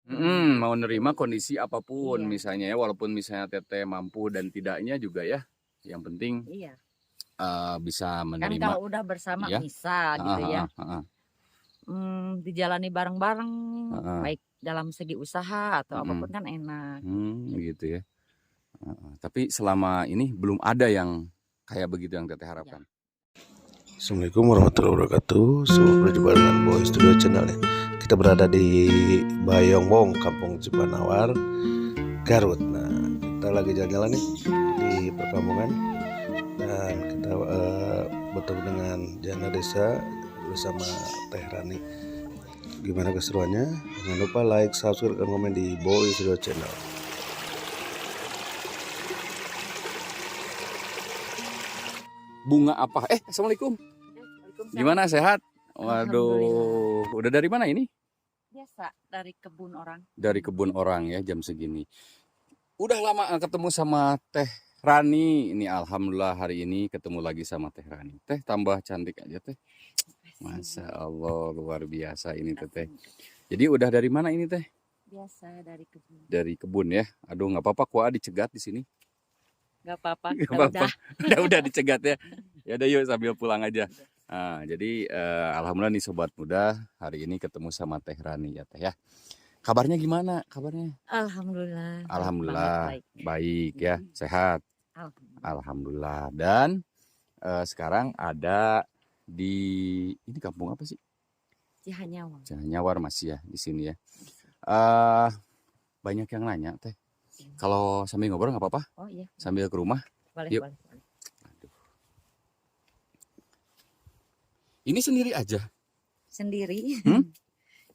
Mau nerima kondisi apapun, Iya. misalnya ya, walaupun misalnya teteh mampu dan tidaknya juga ya, yang penting Iya. bisa Kan menerima. kalau udah bersama Iya. bisa gitu ya. Dijalani bareng-bareng, baik dalam segi usaha atau apapun kan enak. Gitu ya. Tapi selama ini belum ada yang kayak begitu yang teteh harapkan. Assalamualaikum warahmatullahi wabarakatuh. Selamat berjumpa dengan Boy Studio Channel ya. Kita berada di Bayongbong, Kampung Cipanawar, Garut. Nah, kita lagi jalan-jalan nih di perkampungan dan kita bertemu dengan Jana Desa bersama Teh Rani. Gimana keseruannya? Jangan lupa like, subscribe, dan komen di Boy Studio Channel. Bunga apa? Assalamualaikum. Gimana, sehat? Waduh, udah dari mana ini? Biasa dari kebun orang. Dari kebun orang ya, jam segini. Udah lama ketemu sama Teh Rani. Ini alhamdulillah hari ini ketemu lagi sama Teh Rani. Teh tambah cantik aja Teh. Masya Allah, luar biasa ini Teh. Jadi udah dari mana ini Teh? Biasa dari kebun. Dari kebun ya. Aduh, nggak apa-apa, kuah dicegat di sini. Gak apa-apa. Udah dicegat ya. Ya udah yuk sambil pulang aja. Nah, jadi alhamdulillah nih sobat muda, hari ini ketemu sama Teh Rani ya Teh ya. Kabarnya gimana? Kabarnya? Alhamdulillah. Alhamdulillah baik ya, sehat. Alhamdulillah. Dan sekarang ada di ini kampung apa sih? Cihanyawar. Cihanyawar masih ya di sini ya. Banyak yang nanya Teh. Kalau sambil ngobrol nggak apa-apa? Oh iya. Sambil ke rumah? Boleh, yuk. boleh. Aduh. Ini sendiri aja? Sendiri.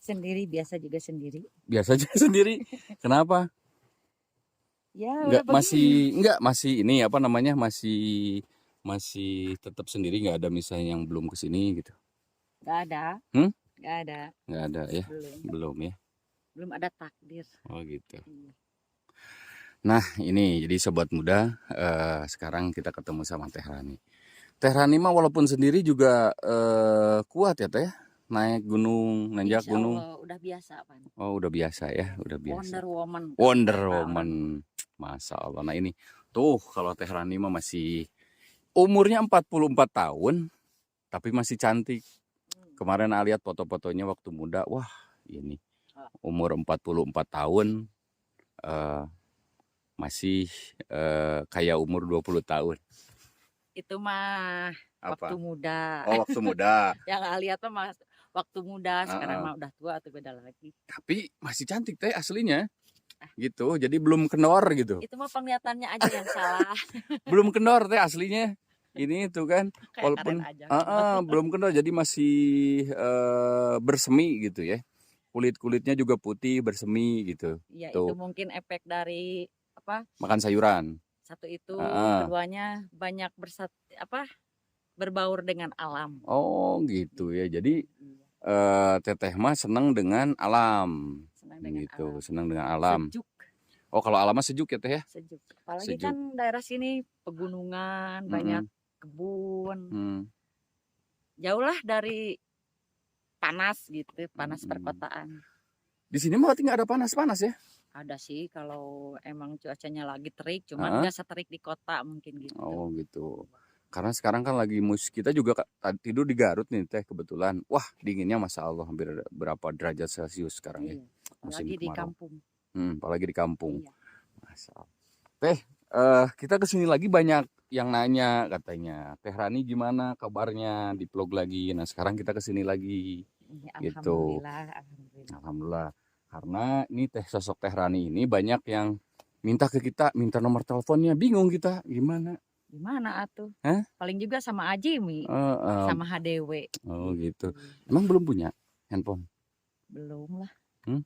Sendiri, biasa juga sendiri. Biasa aja sendiri. Kenapa? Ya, masih ini apa namanya? Masih tetap sendiri, nggak ada misalnya yang belum kesini gitu? Nggak ada. Nggak ada. Nggak ada ya? Belum ya? Belum ada takdir. Oh gitu. Nah ini jadi sobat muda, sekarang kita ketemu sama Teh Rani. Teh Rani mah walaupun sendiri juga kuat ya Teh, naik gunung, nanjak gunung. Udah biasa Pan. Oh udah biasa ya, udah biasa. Wonder Woman, Masya Allah. Nah ini tuh kalau Teh Rani mah masih umurnya 44 tahun, tapi masih cantik. Kemarin lihat foto-fotonya waktu muda, wah ini umur 44 tahun. Masih kayak umur 20 tahun. Itu mah apa? Waktu muda. Oh waktu muda. Yang lihat mah waktu muda, sekarang mah udah tua atau beda lagi. Tapi masih cantik Teh aslinya. Gitu, jadi belum kendor gitu. Itu mah penglihatannya aja yang salah. Belum kendor Teh aslinya. Ini tuh kan, walaupun belum kendor, jadi masih bersemi gitu ya. Kulitnya juga putih, bersemi gitu. Iya, itu mungkin efek dari apa? Makan sayuran. Satu itu, keduanya banyak berbaur dengan alam. Oh gitu ya. Jadi Teteh mah senang dengan alam. Senang dengan alam. Sejuk. Oh kalau alam mah sejuk ya Teh ya? Sejuk. Apalagi kan daerah sini pegunungan, banyak kebun. Jauh lah dari panas gitu, panas perkotaan. Di sini mah berarti nggak ada panas-panas ya? Ada sih kalau emang cuacanya lagi terik, cuman nggak seterik di kota mungkin gitu. Oh gitu. Karena sekarang kan lagi kita juga tidur di Garut nih Teh kebetulan. Wah dinginnya Masya Allah hampir berapa derajat Celcius sekarang ya. Apalagi di kampung. Apalagi di kampung. Masya Allah. Teh kita kesini lagi banyak yang nanya katanya. Teh Rani gimana kabarnya di vlog lagi. Nah sekarang kita kesini lagi. Gitu. Alhamdulillah. Karena ini sosok Teh Rani ini banyak yang minta ke kita, minta nomor teleponnya, bingung kita gimana atuh? Paling juga sama Ajimi, sama HDW. Oh gitu. Emang belum punya handphone? Belum lah.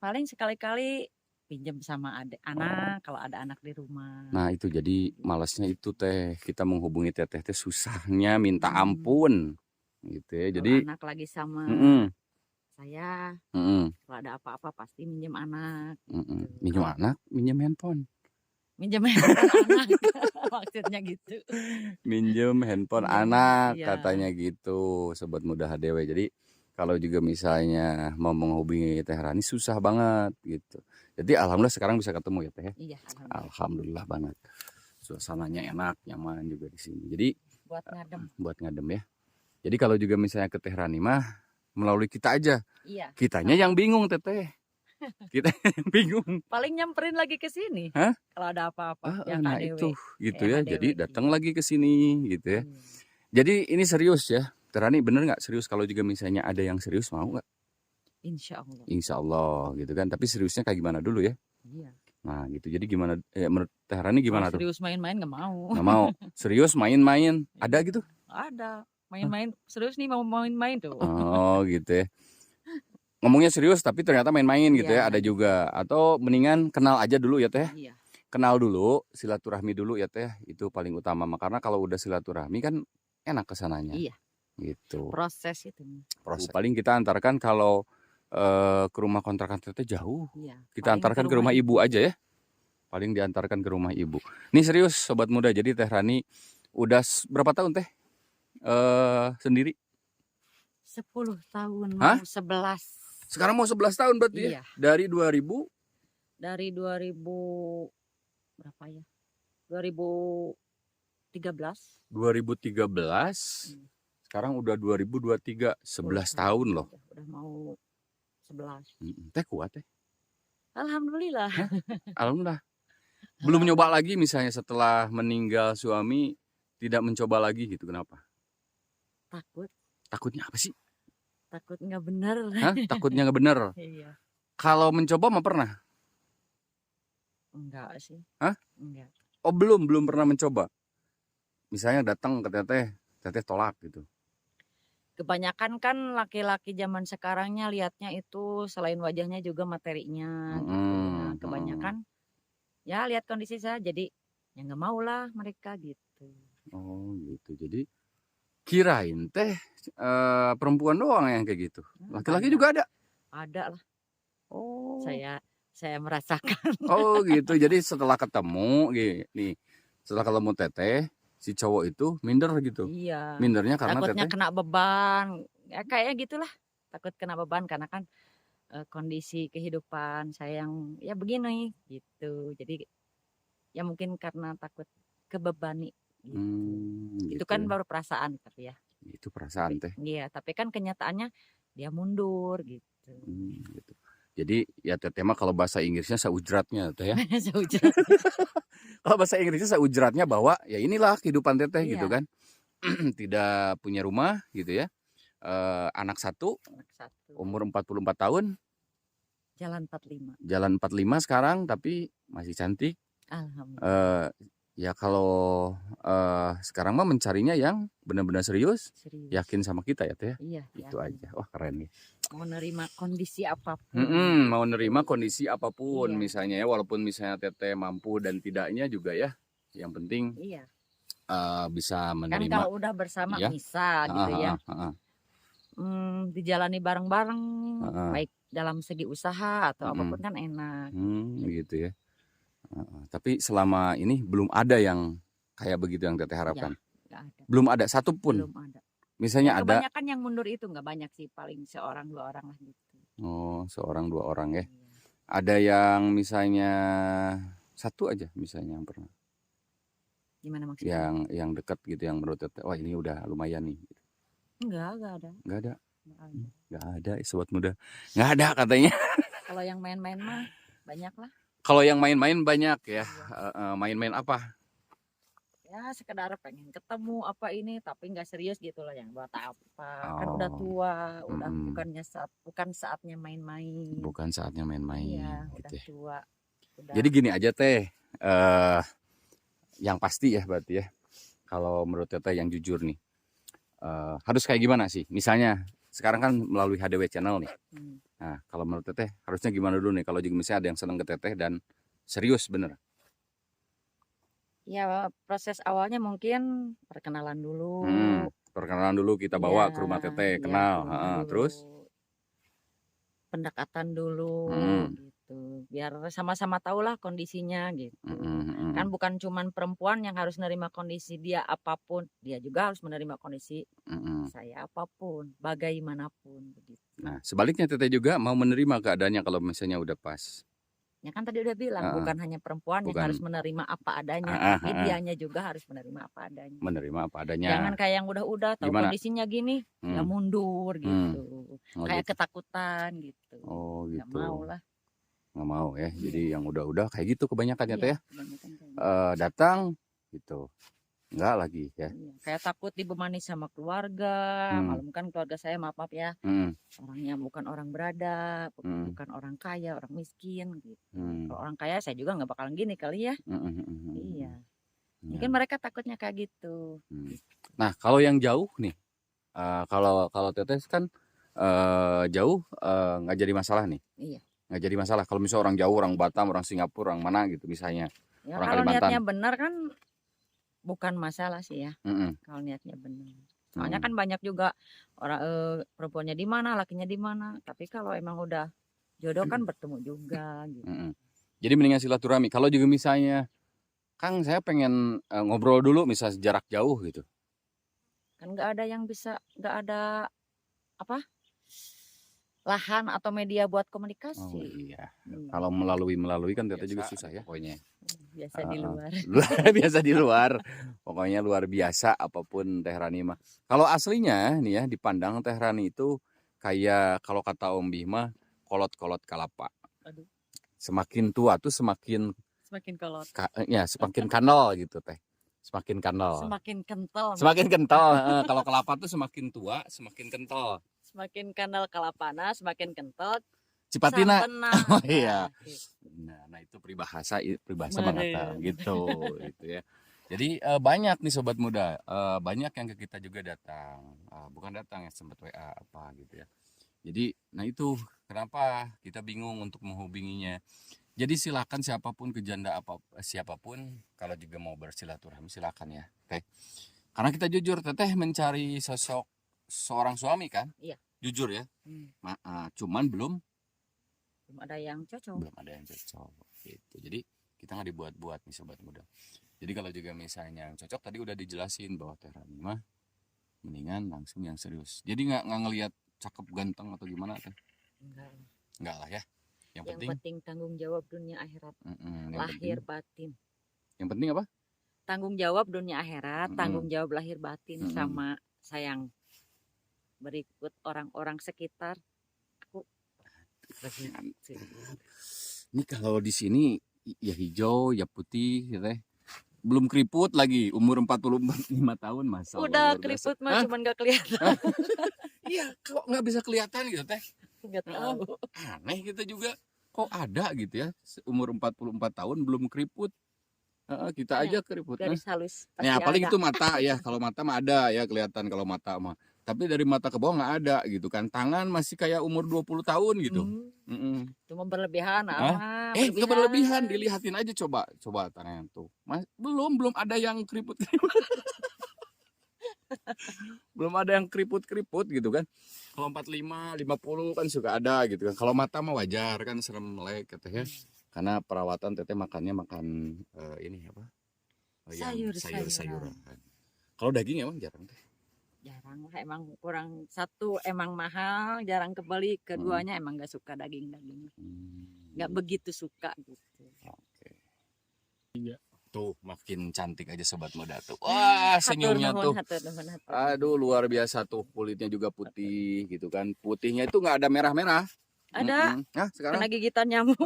Paling sekali-kali pinjam sama anak kalau ada anak di rumah. Nah itu jadi malasnya itu Teh, kita menghubungi Teteh susahnya minta ampun gitu ya. Jadi anak lagi sama saya, kalau ada apa-apa pasti minjem anak. Minjem anak, minjem handphone. Minjem handphone anak, maksudnya gitu. Minjem handphone anak katanya gitu, sobat muda HDW. Jadi kalau juga misalnya mau menghubungi Teh Rani susah banget gitu. Jadi alhamdulillah sekarang bisa ketemu ya Teh. Iya, Alhamdulillah banget. Suasananya enak, nyaman juga di sini. Jadi buat ngadem ya. Jadi kalau juga misalnya ke Teh Rani mah melalui kita aja. Iya. Kitanya yang bingung Teteh. Kita yang bingung. Paling nyamperin lagi ke sini. Hah? Kalau ada apa-apa. Nah itu gitu ya. HDW, Jadi datang lagi ke sini gitu ya. Jadi ini serius ya. Teh Rani bener nggak serius kalau juga misalnya ada yang serius mau nggak? Insya Allah. Insya Allah gitu kan. Tapi seriusnya kayak gimana dulu ya? Iya. Nah gitu. Jadi gimana? Menurut Teh Rani gimana tuh? Serius main-main nggak mau. Nggak mau. Serius main-main. Ada gitu? Ada. Main-main. Serius nih mau main-main tuh. Oh gitu ya. Ngomongnya serius tapi ternyata main-main gitu ya. Ada juga. Atau mendingan kenal aja dulu ya Teh. Iya. Kenal dulu, silaturahmi dulu ya Teh. Itu paling utama. Karena kalau udah silaturahmi kan enak kesananya. Iya. Gitu. Proses itu. Proses. Paling kita antarkan kalau ke rumah kontrakan Teteh jauh. Iya. Kita antarkan ke rumah ibu aja ya. Paling diantarkan ke rumah ibu. Ini serius sobat muda. Jadi Teh Rani udah berapa tahun Teh sendiri? 10 tahun. Hah? Mau 11. Sekarang mau 11 tahun berarti Iya. ya? Dari 2000? Dari 2000 berapa ya? 2013. 2013. Sekarang udah 2023. 11 tahun loh. Udah mau 11. Teh kuat Teh? Alhamdulillah. Alhamdulillah. Belum nyoba lagi misalnya setelah meninggal suami, tidak mencoba lagi gitu, kenapa? Takut. Takutnya apa sih? Takut nggak bener. Hah? Takutnya nggak bener? Iya. Kalau mencoba mah pernah? Enggak sih. Hah? Enggak. Oh belum pernah mencoba? Misalnya datang ke Teteh tolak gitu. Kebanyakan kan laki-laki zaman sekarangnya lihatnya itu selain wajahnya juga materinya gitu. Nah, kebanyakan ya lihat kondisi saya jadi ya nggak mau lah mereka gitu. Oh gitu. Jadi kirain Teh perempuan doang yang kayak gitu. Laki-laki juga ada? Ada lah. Oh. Saya merasakan. Oh gitu. Jadi setelah ketemu nih, setelah ketemu Teteh, si cowok itu minder gitu. Iya. Mindernya karena takutnya Teteh kena beban. Ya kayak gitulah. Takut kena beban karena kan kondisi kehidupan saya yang ya begini gitu. Jadi ya mungkin karena takut kebebani gitu. Itu kan baru perasaan tapi ya. Itu perasaan Teh. Iya, tapi kan kenyataannya dia mundur gitu. Gitu. Jadi ya Teteh mah kalau bahasa Inggrisnya seujratnya Teh ya. Seujrat. Kalau bahasa Inggrisnya seujratnya bahwa ya inilah kehidupan Teteh Iya. gitu kan. Tidak punya rumah gitu ya. Anak satu. Umur 44 tahun. Jalan 45. Jalan 45 sekarang tapi masih cantik. Alhamdulillah. Ya kalau sekarang mah mencarinya yang benar-benar serius, yakin sama kita ya Teh. Iya. Itu aja. Wah keren nih. Mau nerima kondisi apapun. Mau nerima kondisi apapun Iya. misalnya ya, walaupun misalnya Teteh mampu dan tidaknya juga ya. Yang penting Iya. bisa Kan menerima. kalau udah bersama Iya. bisa gitu ya. Dijalani bareng-bareng, baik dalam segi usaha atau apapun kan enak. Gitu ya. Tapi selama ini belum ada yang kayak begitu yang Teteh harapkan. Ya, ada. Belum ada satupun. Belum ada. Misalnya Ya, ada. Kebanyakan yang mundur itu nggak banyak sih, paling seorang 2 orang lah gitu. Oh, 1 2 orang ya. Iya. Ada yang misalnya 1 aja misalnya yang pernah. Gimana maksudnya? Yang dekat gitu yang menurut Teteh, wah ini udah lumayan nih. Enggak ada. Nggak ada. Nggak ada sobat muda. Nggak ada katanya. Kalau yang main-main mah banyak lah. Kalau yang main-main banyak ya. Main-main apa? Ya sekedar pengen ketemu apa ini tapi nggak serius gitu loh, yang buat apa. Kan udah tua, udah bukan saatnya main-main. Bukan saatnya main-main. Iya, gitu udah ya. tua. Udah. Jadi gini aja Teh. Yang pasti ya berarti ya. Kalau menurut Teteh yang jujur nih. Harus kayak gimana sih? Misalnya sekarang kan melalui HDW channel nih. Nah, kalau menurut Teteh harusnya gimana dulu nih kalau juga misalnya ada yang senang ke Teteh dan serius bener? Ya proses awalnya mungkin perkenalan dulu. Perkenalan dulu kita bawa ke rumah Teteh, kenal. Terus pendekatan dulu gitu. Biar sama-sama tahulah kondisinya gitu. Kan bukan cuman perempuan yang harus menerima kondisi dia apapun, dia juga harus menerima kondisi saya apapun, bagaimanapun begitu. Nah, sebaliknya Teteh juga mau menerima keadaannya kalau misalnya udah pas. Ya kan tadi udah bilang, Heeh. bukan hanya perempuan yang Bukan. harus menerima apa adanya, Heeh, tapi heeh. dianya juga harus menerima apa adanya. Menerima apa adanya. Jangan kayak yang udah tahu Gimana? kondisinya gini, ya Hmm. mundur Hmm. gitu. Oh, Kayak gitu. ketakutan gitu. Oh, Nggak gitu. mau lah. Nggak mau ya. Iya. Jadi yang udah kayak gitu kebanyakan ya Teh ya. Iya, kebanyakan kayak gitu. Datang gitu. Enggak lagi ya. Iya, kayak takut dibebani sama keluarga, malum kan keluarga saya maaf ya, Hmm. orangnya bukan orang berada, Hmm. bukan orang kaya, orang miskin gitu. Hmm. Kalau orang kaya saya juga nggak bakalan gini kali ya. Iya, mungkin Ya. mereka takutnya kayak gitu. Nah, kalau yang jauh nih, kalau Teteh kan jauh nggak jadi masalah nih. Iya. Nggak jadi masalah kalau misalnya orang jauh, orang Batam, orang Singapura, orang mana gitu misalnya. Ya Orang kalau Kalimantan. niatnya benar kan bukan masalah sih ya. Mm-mm. Kalau niatnya benar. Soalnya kan banyak juga orang perempuannya di mana, lakinya di mana. Tapi kalau emang udah jodoh kan bertemu juga gitu. Mm-mm. Jadi mendingan silaturahmi. Kalau juga misalnya, Kang saya pengen ngobrol dulu misalnya jarak jauh gitu. Kan nggak ada yang bisa, nggak ada apa lahan atau media buat Oh komunikasi. iya. Iya. Kalau melalui kan Teteh juga susah ya pokoknya. Biasa di luar. Biasa di luar. Pokoknya luar biasa apapun Teh Rani mah. Kalau aslinya nih ya dipandang Teh Rani itu kayak kalau kata Om Bima kolot-kolot kelapa. Aduh. Semakin tua tuh semakin Semakin kolot. semakin kanal gitu Teh. Semakin kanal. Semakin kental. Semakin kental. Kalau kelapa tuh semakin tua semakin kental. Semakin kanal kalapana, semakin kental. Cipatina. Oh iya. Gitu. Nah itu peribahasa Meren. mengatakan gitu ya. Jadi banyak nih sobat muda, banyak yang ke kita juga datang, bukan datang ya sempat WA apa gitu ya. Jadi nah itu kenapa kita bingung untuk menghubunginya. Jadi silakan siapapun kejanda siapapun kalau juga mau bersilaturahmi silakan ya, Teh. Karena kita jujur Teteh mencari sosok seorang suami kan? Iya. Jujur ya. Cuman belum ada yang cocok. Belum ada yang cocok gitu. Jadi kita nggak dibuat-buat nih sobat muda. Jadi kalau juga misalnya yang cocok tadi udah dijelasin bahwa Teh Rani mah mendingan langsung yang serius. Jadi nggak ngelihat cakep ganteng atau gimana Teh? Enggak lah ya. Yang penting tanggung jawab dunia akhirat. yang Lahir penting, batin. Yang penting apa? Tanggung jawab dunia akhirat, tanggung jawab lahir batin sama sayang. Berikut orang-orang sekitar. Ini kalau di sini ya hijau, ya putih, ya Teh. Belum keriput lagi, umur 45 tahun masa. Udah keriput mah cuman gak kelihatan. Iya, kok nggak bisa kelihatan gitu Teh? Nggak tahu. Aneh kita juga. Kok ada gitu ya, umur 44 tahun belum keriput. Kita aja keriput. Garis halus. Ya paling ada. itu mata ya, kalau mata mah ada ya kelihatan kalau mata mah. Tapi dari mata ke bawah nggak ada gitu kan. Tangan masih kayak umur 20 tahun gitu. Cuma berlebihan Nggak berlebihan, dilihatin aja coba tangannya tuh. Belum ada yang keriput. Belum ada yang keriput gitu kan. Kalau 45, 50 kan suka ada gitu kan. Kalau mata mah wajar kan serem melek katanya. Karena perawatan Teteh makannya makan ini apa? Sayur-sayuran. Kalau daging emang jarang Teh. Jarang lah, emang kurang. Satu emang mahal, jarang kebeli. Keduanya emang gak suka daging-daging. Gak begitu suka gitu. Oke. Iya. Tuh makin cantik aja sobat muda tuh. Wah senyumnya tuh. Aduh luar biasa tuh, kulitnya juga putih gitu kan. Putihnya itu nggak ada merah-merah. Ada. Sekarang. Kena gigitan nyamuk.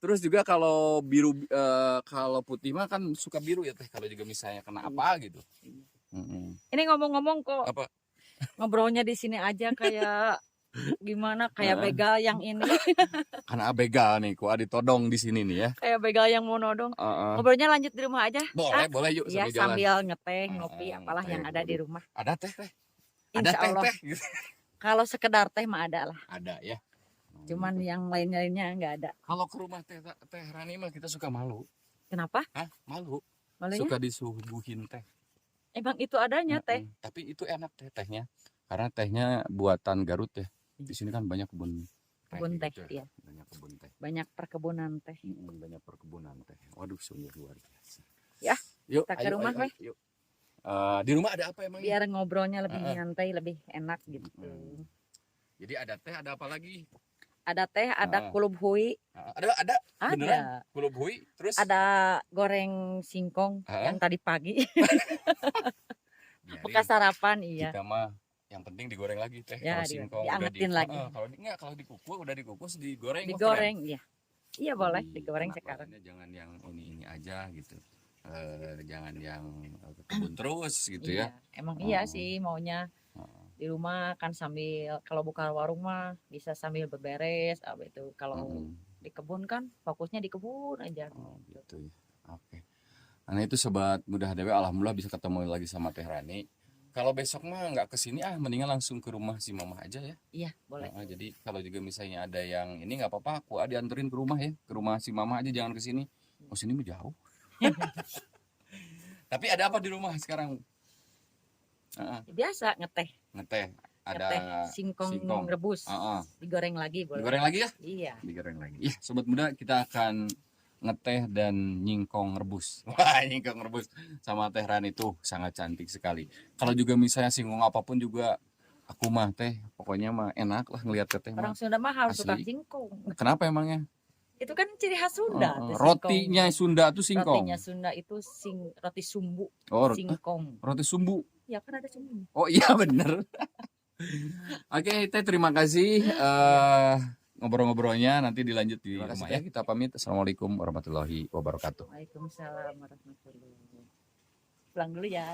Terus juga kalau biru, kalau putih mah kan suka biru ya Teh. Kalau juga misalnya kena apa gitu. Ini ngomong-ngomong kok. Apa? Ngobrolnya di sini aja kayak gimana, kayak begal yang ini. Karena begal nih, kok ditodong di sini nih ya. Kayak begal yang mau nodong. Ngobrolnya lanjut di rumah aja. Boleh yuk ya, sambil ngeteh, ngopi, apalah yang ada di rumah. Ada teh. Ada teh. Gitu. Kalau sekedar teh mah ada lah. Ada ya. Cuman yang lain-lainnya nggak ada. Kalau ke rumah Teh Rani mah kita suka malu. Kenapa? Malu. Malunya? Suka disuguhin teh. Emang itu adanya teh. Tapi itu enak tehnya. Karena tehnya buatan Garut ya. Di sini kan banyak kebun teh gitu ya. Banyak kebun teh. Banyak perkebunan teh. Banyak perkebunan teh. Waduh, sungguh luar biasa. Ya. Yuk, kita ke rumah, weh. Yuk. Di rumah ada apa emang? Biar ngobrolnya lebih nyantai, lebih enak gitu. Jadi ada teh, ada apa lagi? Ada teh, ada kulub hui, Ada beneran ada. kulub hui, terus Ada goreng singkong Hah? yang tadi pagi. biarin. Bekas sarapan, iya. Kita mah yang penting digoreng lagi teh. Ya, Kalau singkong udah diangetin lagi. kalau dikukus udah dikukus digoreng. mah Digoreng, iya. Iya keren. boleh Jadi, digoreng kenapa sekarang. Anda jangan yang ini aja gitu. Jangan yang ke kebun terus gitu Iya, ya. emang iya Oh. sih maunya Oh. di rumah kan sambil kalau buka warung mah bisa sambil beberes itu. Kalau Mm-mm. di kebun kan fokusnya di kebun aja. Oh, gitu ya. Oke. Nah itu sobat mudah dewe, alhamdulillah bisa ketemu lagi sama Teh Rani. Kalau besok mah nggak kesini mendingan langsung ke rumah si mama aja ya. Iya, boleh. Jadi kalau juga misalnya ada yang ini nggak apa-apa, aku dianterin ke rumah ya, ke rumah si mama aja, jangan ke sini. Oh sini mah jauh. Tapi ada apa di rumah sekarang? Biasa ngeteh, Ngeteh, ada ngeteh singkong rebus. Digoreng lagi boleh. digoreng lagi ya? Iya. Digoreng lagi. Ya, sobat muda, kita akan ngeteh dan nyingkong rebus. Wah, nyingkong rebus sama Teh Rani itu sangat cantik sekali. Kalau juga misalnya singkong apapun juga aku mah teh, pokoknya mah enak lah ngelihat teh mah. Orang Sunda mah harus suka Asli. singkong. Kenapa emangnya? Itu kan ciri khas Sunda. tuh, Rotinya singkong. Sunda tuh singkong. Rotinya Sunda itu roti sumbu, Oh, singkong. roti sumbu. Ya kan ada sumbu. Oh iya bener. Oke, Teh, terima kasih ngobrol-ngobrolnya, nanti dilanjut di rumah ya. Kita pamit. Assalamualaikum warahmatullahi wabarakatuh. Waalaikumsalam warahmatullahi wabarakatuh. Pulang dulu ya.